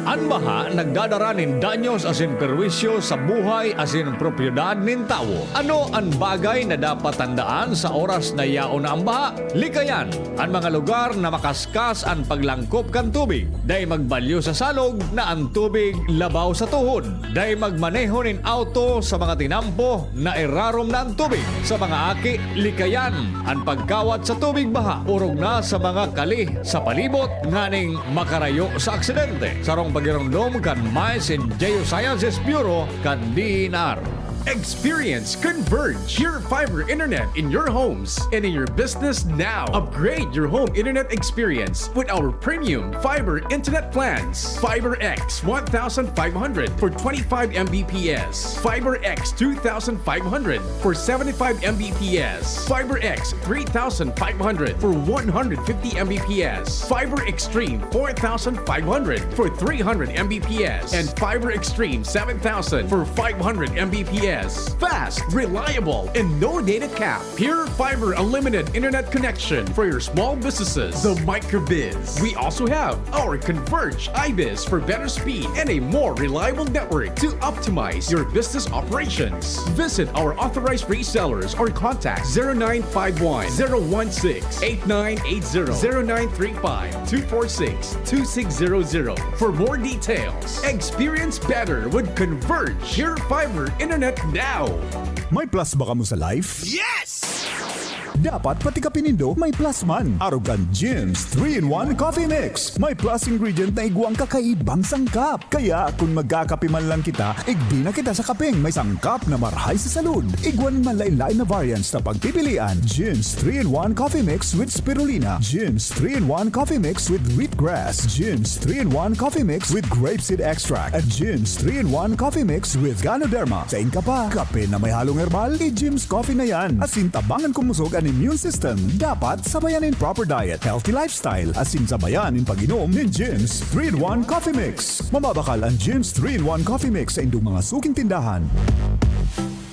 Ang baha nagdadaranin danyos asin perwisyo sa buhay asin propiedad nin tao. Ano ang bagay na dapat tandaan sa oras na yaon ang baha? Likayan ang mga lugar na makaskas ang paglangkop kan tubig. Day magbalyo sa salog na ang tubig labaw sa tuhod. Day magmaneho nin auto sa mga tinampo na irarom na ang tubig. Sa mga aki, likayan ang pagkawat sa tubig baha. Urog na sa mga kali sa palibot nganing makarayo sa aksidente. Sarong pagirondom kan Mais and Geosciences Bureau kan DNR. Experience Converge, pure fiber internet in your homes and in your business now. Upgrade your home internet experience with our premium fiber internet plans. Fiber X 1500 for 25 Mbps. Fiber X 2500 for 75 Mbps. Fiber X 3500 for 150 Mbps. Fiber Extreme 4500 for 300 Mbps. And Fiber Extreme 7000 for 500 Mbps. Fast, reliable, and no data cap. Pure Fiber Unlimited Internet Connection for your small businesses. The Microbiz. We also have our Converge iBiz for better speed and a more reliable network to optimize your business operations. Visit our authorized resellers or contact 0951 016 8980 0935 246 2600 for more details. Experience better with Converge Pure Fiber Internet now. May plus ba ka mo sa life? Yes! Dapat pati ka pinindo may plus man. Arrogant Gyms 3-in-1 Coffee Mix. May plus ingredient na iguang kakaibang sangkap. Kaya kung magkakape man lang kita, igdi na kita sa kapeng may sangkap na marhay sa salud. Iguan man lain-lain na variants na pagpipilian. Gyms 3-in-1 Coffee Mix with Spirulina. Gyms 3-in-1 Coffee Mix with Wheatgrass. Gyms 3-in-1 Coffee Mix with Grapeseed Extract. At Gyms 3-in-1 Coffee Mix with Ganoderma. Sa ka pa, kape na may halong herbal, i-Gyms Coffee na yan. Asin tabangan kumusog ang immune system. Dapat sabayan in proper diet, healthy lifestyle, asin sabayan in pag-inom ng Gyms 3-in-1 Coffee Mix. Mamabakal ang Gyms 3-in-1 Coffee Mix sa indong mga suking tindahan.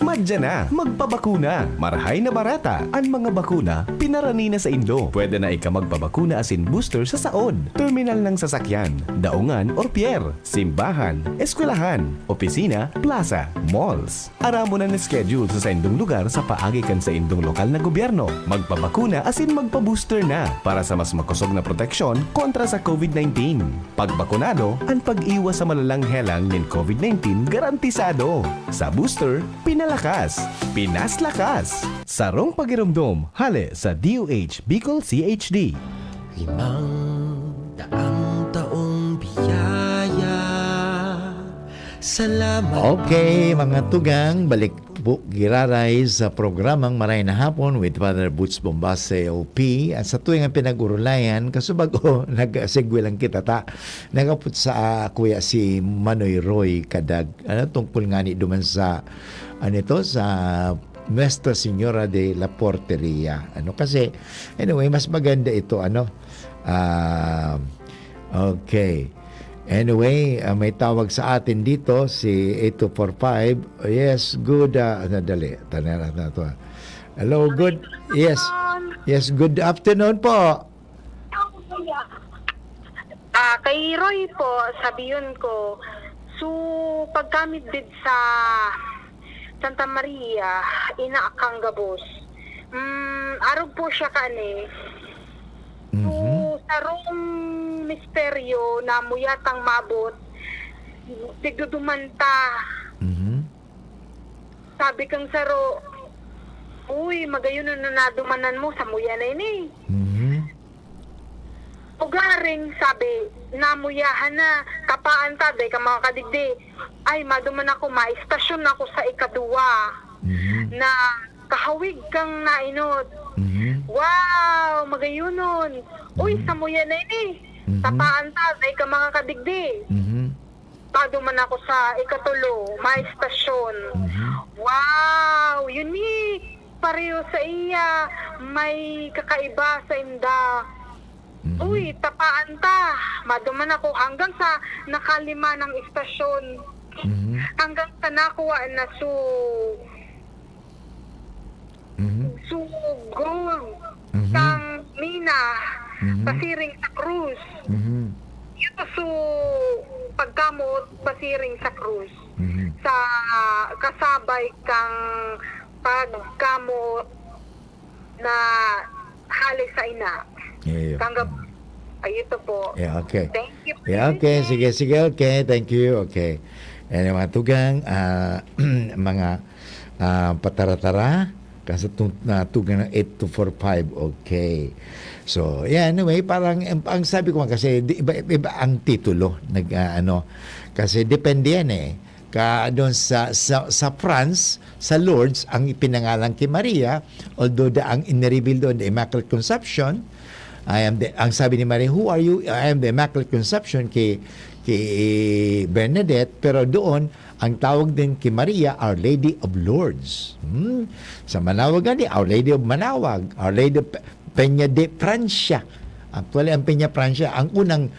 Madya na, magpabakuna. Marahay na barata. Ang mga bakuna, pinarani na sa Indo. Pwede na ika magpabakuna asin booster sa saod, terminal ng sasakyan, daungan or pier, simbahan, eskwelahan, opisina, plaza, malls. Aramo na schedule sa indong lugar sa paagi kan sa indong lokal na gobyerno. Magpabakuna asin magpa-booster na para sa mas makusog na proteksyon kontra sa COVID-19. Pagbakunado, ang pag-iwas sa malalang helang ng COVID-19 garantisado. Sa booster, pinalakas, pinaslakas. Sarong pagiramdom, hale sa DOH Bicol CHD. 500 taong biyaya. Salamat. Okay, mga tugang, balik po giraray sa programang Maray na Hapon with Father Boots Bombase OP. At sa tuwing ang pinag-urulayan, kasubago, nag-segwe lang kita ta. Nagaput sa kuya si Manoy Roy Kadag. Tungkol nga ni duman sa, sa Nuestra Señora de la Porteria. Kasi, anyway, mas maganda ito, okay. Anyway, may tawag sa atin dito, si 8245. Yes, good, dali, tanera na ito. Hello, good, yes, good afternoon po. Kay Roy po, sabihin ko, so, pagkamit din sa Santa Maria, inaakang gabos, arog po siya so, sarong misteryo na muyatang mabot, tigdudumanta. Sabi kang saro, uy, magayon na nadumanan mo sa muya na ini. Ugaring, sabi, namuyahan na, kapaan taday ka mga kadigdi. Ay, maduman ako, maistasyon ako sa ikaduwa. Na kahawig kang nainod. Wow, magayunon. Uy, sa muya na ini. Tapaan taday ka mga kadigdi. Paduman ako sa ikatulo, maistasyon. Wow, unique. Pareho sa iya, may kakaiba sa inda. Uy, tapaan ta. Maduman ako hanggang sa nakalima ng istasyon. Hanggang sa nakuha na gold. Sang Mina. Pasiring sa Cruz. Ito pagkamot pasiring sa Cruz. Sa kasabay kang pagkamot na halis sa ina. Tanggap. Ay, ito po. Yeah, okay. Thank you. Yeah, okay. Sige, okay. Thank you. Okay. And mga tugang, mga pataratara, kasi tugang ng 8245. Okay. So, yeah, anyway, parang, ang sabi ko kasi, iba ang titulo. Kasi depende yan doon sa France, sa Lourdes, ang ipinangalan kay Maria, although ang in-reveal doon, the Immaculate Conception, ang sabi ni Maria, who are you? I am the Immaculate Conception kay Bernadette, pero doon, ang tawag din kay Maria, Our Lady of Lourdes. Sa Manawag Our Lady of Manawag, Our Lady of Peña de Francia. Actually, ang Peña Francia, ang unang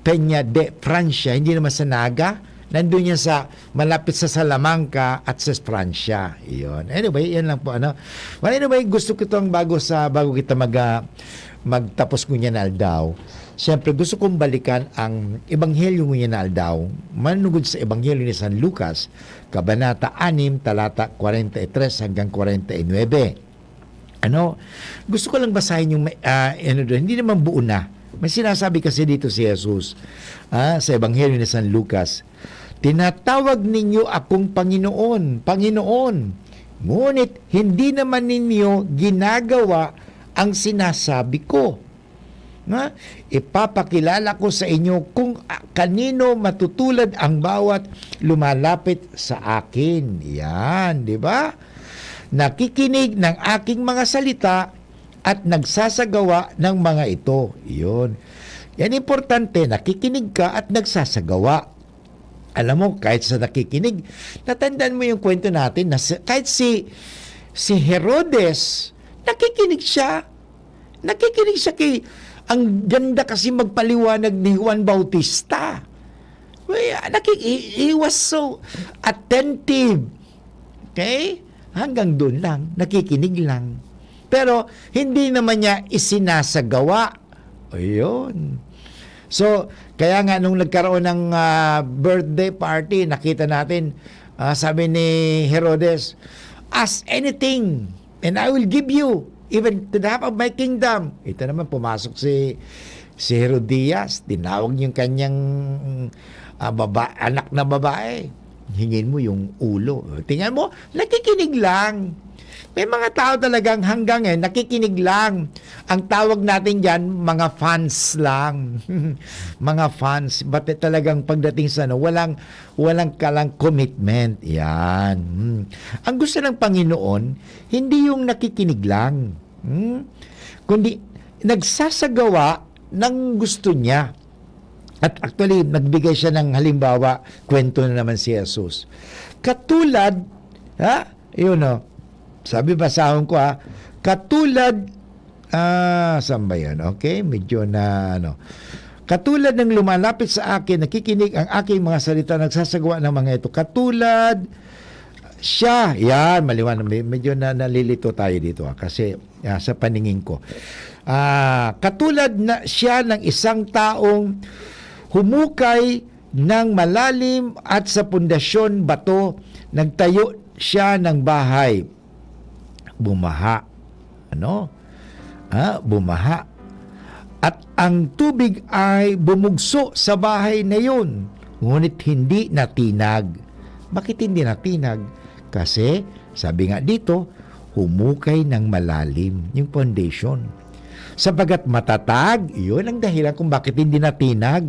Peña de Francia, hindi naman sa Naga, nandun yan sa malapit sa Salamanca at sa Francia. Iyon. Anyway, yan lang po. Well, anyway, gusto ko itong bago kita magtapos ko niya na aldaw. Siyempre, gusto kong balikan ang Ebanghelyo niya na aldaw. Manugod sa Ebanghelyo ni San Lucas, Kabanata 6, talata 43 hanggang 49. Gusto ko lang basahin yung hindi naman buo na. May sinasabi kasi dito si Jesus sa Ebanghelyo ni San Lucas, tinatawag ninyo akong Panginoon, Panginoon, ngunit hindi naman ninyo ginagawa ang sinasabi ko. Ipapakilala ko sa inyo kung kanino matutulad ang bawat lumalapit sa akin. Yan, di ba? Nakikinig ng aking mga salita at nagsasagawa ng mga ito. Iyon. Yan importante, nakikinig ka at nagsasagawa. Alam mo, kahit sa nakikinig, natandaan mo yung kwento natin na kahit si Herodes, nakikinig siya. Nakikinig siya ang ganda kasi magpaliwanag ni Juan Bautista. He was so attentive Okay? Hanggang doon lang, nakikinig lang. Pero hindi naman niya isinasagawa. Ayun. So, kaya nga nung nagkaroon ng birthday party, nakita natin, sabi ni Herodes, ask anything and I will give you, even to the half of my kingdom. Ito naman, pumasok si Herodias, tinawag yung kanyang anak na babae. Hingin mo yung ulo. Tingnan mo, nakikinig lang. May mga tao talagang hanggang nakikinig lang. Ang tawag natin dyan, mga fans lang. Mga fans. But talagang pagdating sa walang kalang commitment. Yan. Ang gusto ng Panginoon, hindi yung nakikinig lang. Kundi nagsasagawa ng gusto niya. At actually, nagbigay siya ng halimbawa, kwento na naman si Jesus. Katulad, sabi basahon ko katulad, saan ba yan? Okay, medyo na, katulad ng lumalapit sa akin, nakikinig ang aking mga salita, nagsasagawa ng mga ito. Katulad, siya, yan, maliwanag, medyo na nalilito tayo dito, kasi sa paningin ko. Katulad na siya ng isang taong humukay ng malalim at sa pundasyon bato, nagtayo siya ng bahay. Bumaha. Bumaha. At ang tubig ay bumugso sa bahay na yun, ngunit hindi natinag. Bakit hindi natinag? Kasi, sabi nga dito, humukay ng malalim yung foundation. Sabagat matatag, yun ang dahilan kung bakit hindi natinag.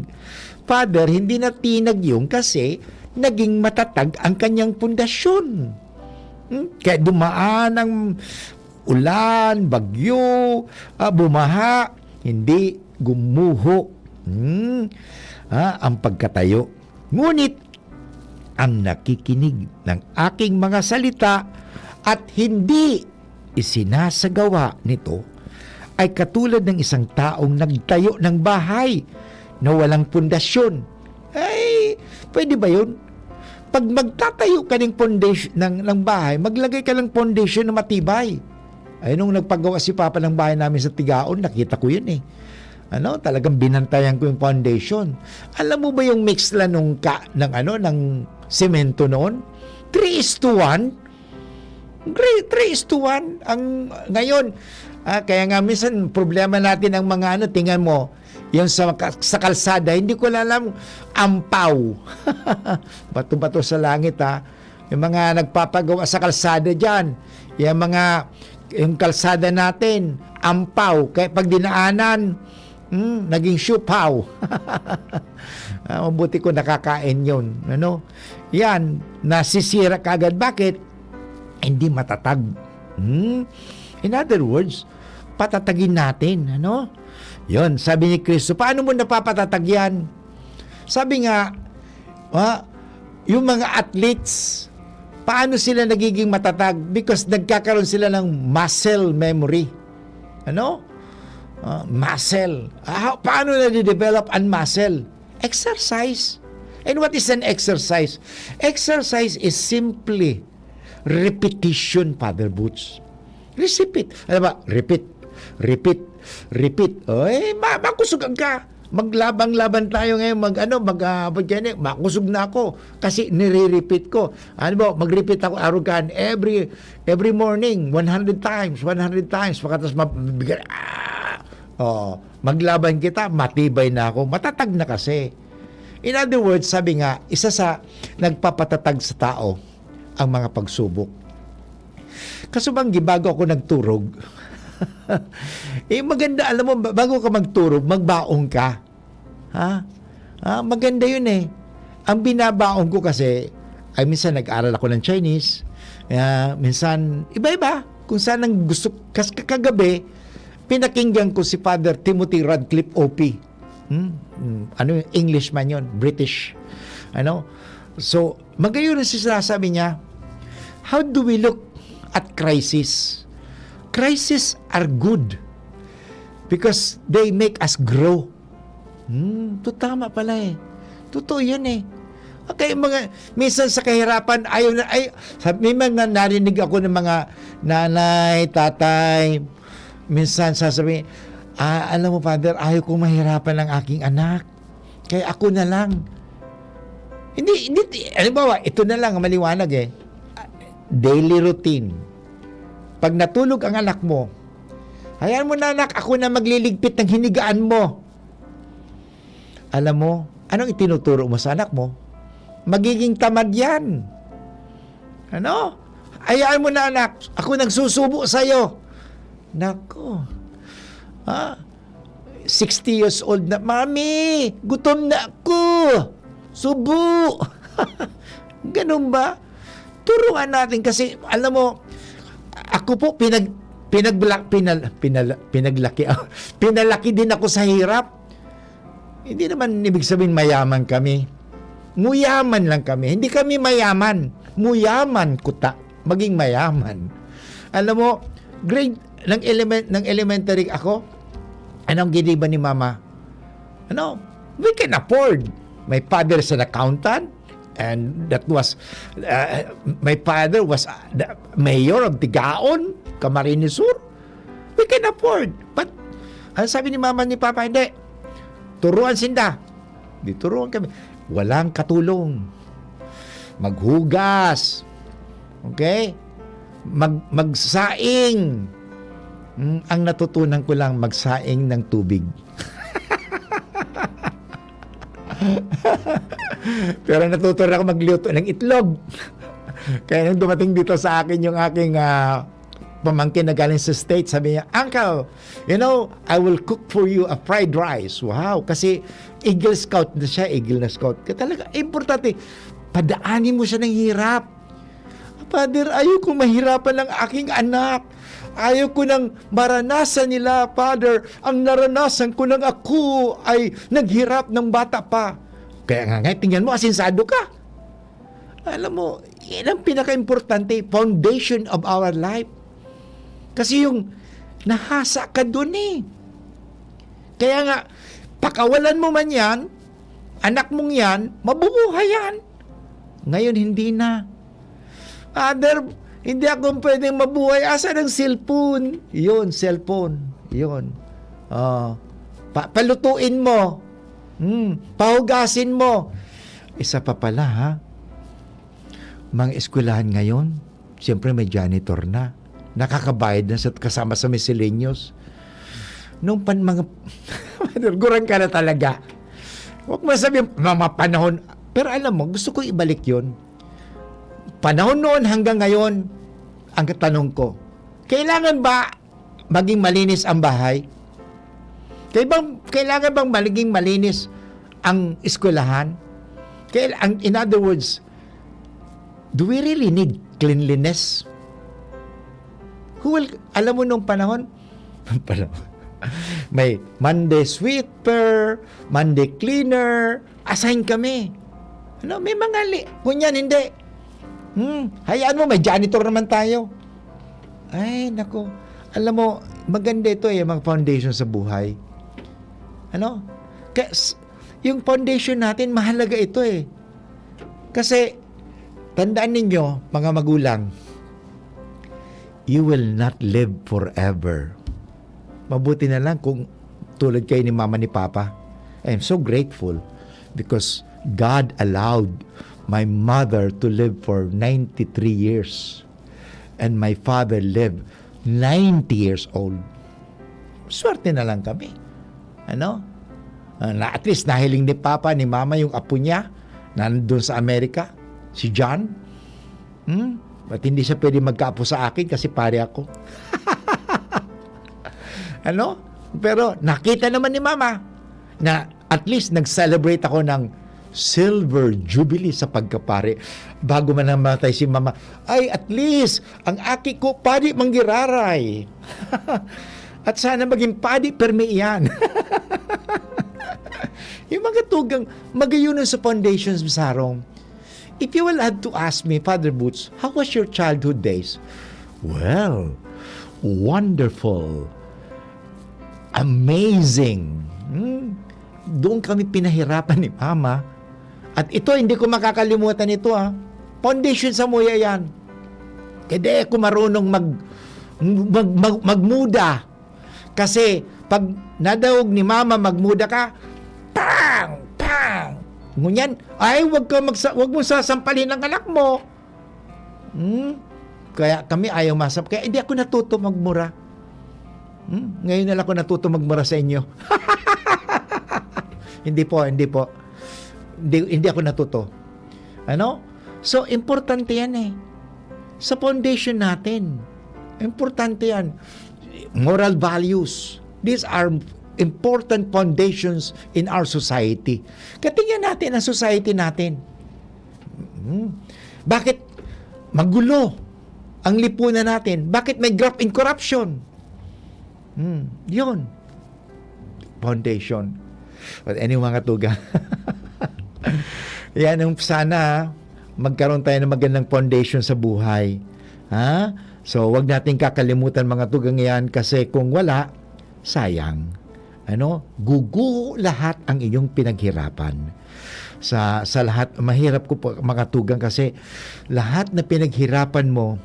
Father, hindi natinag yun kasi naging matatag ang kanyang pundasyon. Kaya dumaan ang ulan, bagyo, bumaha, hindi gumuho ang pagkatayo. Ngunit, ang nakikinig ng aking mga salita at hindi isinasagawa nito ay katulad ng isang taong nagtayo ng bahay na walang pundasyon. Ay, pwede ba yun? Pag magtatayo ka ng pundasyon ng bahay, maglagay ka ng pundasyon na matibay. Ay, nung nagpagawa si Papa ng bahay namin sa Tigaon, nakita ko yun talagang binantayan ko yung foundation. Alam mo ba yung mix lang ng semento noon? 3:1. 3:1 ang ngayon. Kaya nga minsan problema natin ang mga tingnan mo, yung sa kalsada, hindi ko alam, ampaw. Bato-bato sa langit Yung mga nagpapagawa sa kalsada dyan, yung kalsada natin, ampaw. Kaya pag dinaanan, naging siupaw. Mabuti ko nakakain yun. Yan, nasisira kagad. Bakit? Hindi matatag. In other words, patatagin natin. Yun, sabi ni Kristo, paano mo napapatatag yan? Sabi nga, yung mga athletes, paano sila nagiging matatag? Because nagkakaroon sila ng muscle memory. Muscle. Paano na-develop ang muscle? Exercise. And what is an exercise? Exercise is simply repetition, Father Boots. Repeat. Repeat. Makusog ka. Maglabang-laban tayo ngayon, makusog na ako kasi nire-repeat ko. Mag-repeat ako arugan every morning 100 times. Pagkatapos maglaban kita, matibay na ako, matatag na kasi. In other words, sabi nga, isa sa nagpapatatag sa tao ang mga pagsubok. Kasubanggi, bago ako nagturog, maganda, alam mo, bago ka magturog, magbaong ka. Maganda yun Ang binabaong ko kasi, ay minsan nag-aral ako ng Chinese, minsan, iba-iba, kung saan ang gusto, kagabi, pinakinggan ko si Father Timothy Radcliffe OP. Englishman yun, British. So, magayon na sinasabi niya, how do we look at crisis? Crises are good because they make us grow. Tama pala Totoo yun Okay, minsan sa kahirapan, may mga narinig ako ng mga nanay, tatay, minsan sasabihin, alam mo, Father, ayaw kong mahirapan ng aking anak. Kaya ako na lang. Hindi, halimbawa, ito na lang, maliwanag daily routine. Pag natulog ang anak mo, hayaan mo na anak, ako na magliligpit ng hinigaan mo. Alam mo, anong itinuturo mo sa anak mo? Magiging tamad yan. Ano? Hayaan mo na anak, ako nagsusubo sa'yo. Nako. 60 years old na, Mami, gutom na ako. Subo. Ganun ba? Turuan natin kasi, alam mo, ako po pinalaki din ako sa hirap. Hindi naman ibig sabihin mayaman kami. Muyaman lang kami. Hindi kami mayaman. Muyaman kuta. Maging mayaman. Alam mo, grade ng elementary ako, anong giniba ni Mama? We can afford. My father is an accountant, and that was my father was the mayor of Tigaon, Camarines Sur. We can afford. But ang sabi ni Mama ni Papa, hindi. Turuan sinda. Di turuan kami. Walang katulong. Maghugas. Okay? Magsaing. Ang natutunan ko lang, magsaing ng tubig. Pero natutunan ako magluto ng itlog. Kaya nung dumating dito sa akin yung aking pamangkin na galing sa States, sabi niya, Uncle, I will cook for you a fried rice. Wow, kasi Eagle Scout na siya, Eagle na Scout. Kaya talaga, importante, padaanin mo siya ng hirap. Father, ayaw ko mahirapan ng aking anak. Ayaw ko nang maranasan nila, Father. Ang naranasan ko nang ako ay naghirap ng bata pa. Kaya nga, tingnan mo, asinsado ka. Alam mo, yan ang pinaka-importante, foundation of our life. Kasi yung nahasa ka dun Kaya nga, pakawalan mo man yan, anak mong yan, mabubuhay yan. Ngayon, hindi na. Father, hindi ako pwedeng mabuhay. Asa ng cellphone? Yun, cellphone. Yun. Palutuin mo. Pahugasin mo. Isa pa pala, mga eskwelahan ngayon, siyempre may janitor na. Nakakabayad na kasama sa miscellaneous. Nung mga gurang ka na talaga. Huwag mo sabihin, mga panahon. Pero alam mo, gusto ko ibalik yon. Panahon noon hanggang ngayon, ang tanong ko, kailangan ba maging malinis ang bahay? Kailangan bang maging malinis ang eskwelahan? In other words, do we really need cleanliness? Alam mo nung panahon, may Monday sweeper, Monday cleaner, assign kami. May mga kunyan, hindi. Hayaan mo, may janitor naman tayo. Ay, nako. Alam mo, maganda ito mga foundation sa buhay. Kasi yung foundation natin, mahalaga ito Kasi, tandaan ninyo, mga magulang, you will not live forever. Mabuti na lang kung tulad kayo ni Mama ni Papa. I am so grateful because God allowed my mother to live for 93 years and my father lived 90 years old. Swerte na lang kami. Na at least nahiling ni Papa, ni Mama yung apo niya nandun sa Amerika, si John. Ba't hindi siya pwede magkaapo sa akin kasi pare ako? Pero nakita naman ni Mama na at least nag-celebrate ako ng Silver Jubilee sa pagkapare. Bago man namatay si Mama, ay at least ang aki ko padi manggiraray. At sana maging padi permeiyan. Yung mga tugang magayunan sa foundations, Sarong. If you will have to ask me, Father Boots, how was your childhood days? Well, wonderful. Amazing. Doon kami pinahirapan ni Mama. At ito, hindi ko makakalimutan ito Foundation sa muya yan. Hindi ako marunong magmuda. Kasi pag nadawog ni mama magmuda ka, pang! Ngunyan, ay wag mo sasampalin ang anak mo. Kaya kami ayaw masap. Kaya hindi ako natuto magmura. Ngayon na lang ako natuto magmura sa inyo. Hindi po. Hindi ako natuto. So, importante yan sa foundation natin. Importante yan. Moral values. These are important foundations in our society. Katingnan natin ang society natin. Bakit magulo ang lipunan natin? Bakit may graft in corruption? Yun. Foundation. But anyway, mga tuga. Yan ang sana magkaroon tayo ng magandang foundation sa buhay. So, wag natin kakalimutan mga tugang yan kasi kung wala, sayang. Guguho lahat ang iyong pinaghirapan. Sa lahat, mahirap ko po mga tugang kasi lahat na pinaghirapan mo,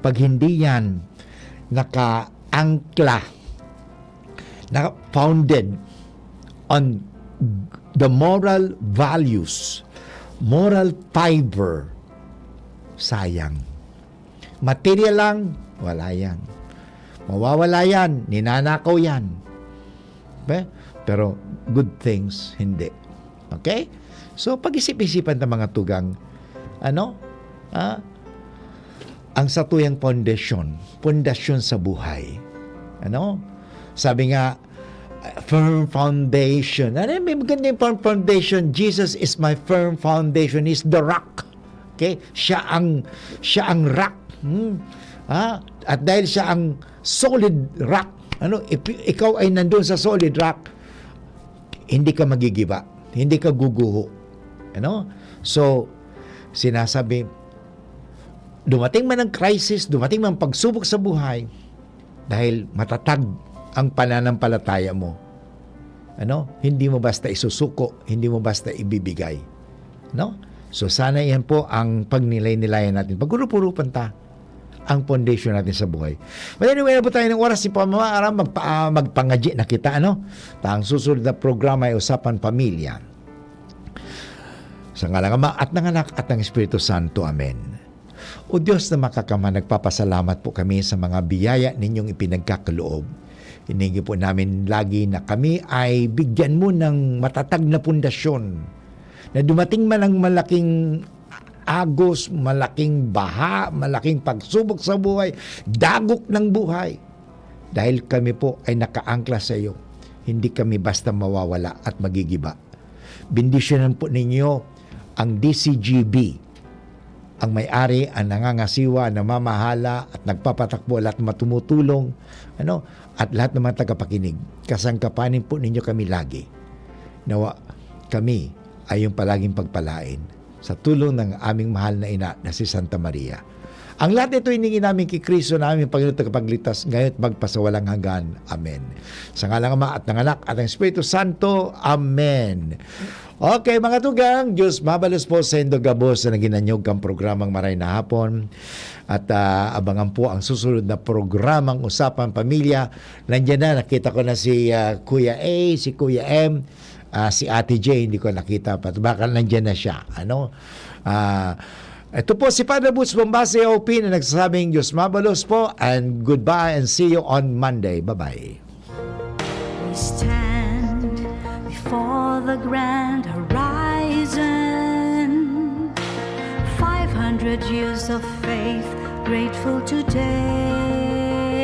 pag hindi yan naka-angkla, founded on the moral values, moral fiber, sayang. Material lang, wala yan. Mawawala yan, ninanakaw yan. Pero good things, hindi. Okay? So, pag-isip-isipan ng mga tugang, ang satuyang pundasyon sa buhay. Sabi nga, firm foundation. May maganda yung firm foundation. Jesus is my firm foundation. He's the rock. Okay? Siya ang rock. At dahil siya ang solid rock, ikaw ay nandun sa solid rock, hindi ka magigiba, hindi ka guguho. So, sinasabi, dumating man ang crisis, dumating man pagsubok sa buhay, dahil matatag ang pananampalataya mo. Hindi mo basta isusuko, hindi mo basta ibibigay. So, sana yan po ang pagnilay-nilayan natin. Pagkurupurupan ang foundation natin sa buhay. But anyway, na po tayo ng oras si Pamamaara, magpangadya na kita, Ang susunod na programa ay Usapan Pamilya. Sa ngalan ng Ama at ng Anak at ng Espiritu Santo. Amen. O Diyos na makakama, nagpapasalamat po kami sa mga biyaya ninyong ipinagkakaloob. Hiningi po namin lagi na kami ay bigyan mo ng matatag na pundasyon, na dumating man ang malaking agos, malaking baha, malaking pagsubok sa buhay, dagok ng buhay. Dahil kami po ay nakaangkla sa iyo, hindi kami basta mawawala at magigiba. Bendisyonan po ninyo ang DCGB, ang may-ari, ang nangangasiwa, namamahala at nagpapatakbo lahat ng tumutulong, at lahat ng mga tagapakinig. Kasangkapanin po ninyo kami lagi. Nawa kami ay yung palaging pagpalain sa tulong ng aming mahal na ina na si Santa Maria. Ang lahat ito hiningi namin kay Kristo na aming Panginoon tagapagligtas ngayon at magpasawalang hanggan. Amen. Sa ngalan ng Ama at ng Anak at ng Espiritu Santo. Amen. Okay mga tugang, Diyos mabalos po sa inyong gabos na ginanyog kang programang Maray na Hapon. At abangan po ang susunod na programang Usapan Pamilya. Nandiyan na, nakita ko na si Kuya A, si Kuya M, si Ate J, hindi ko nakita pa. Baka nandiyan na siya. Ito po si Father Boots Bombase OP na nagsasabing Diyos mabalos po and goodbye and see you on Monday. Bye-bye. We stand before the grand horizon, 500 years of faith, grateful today.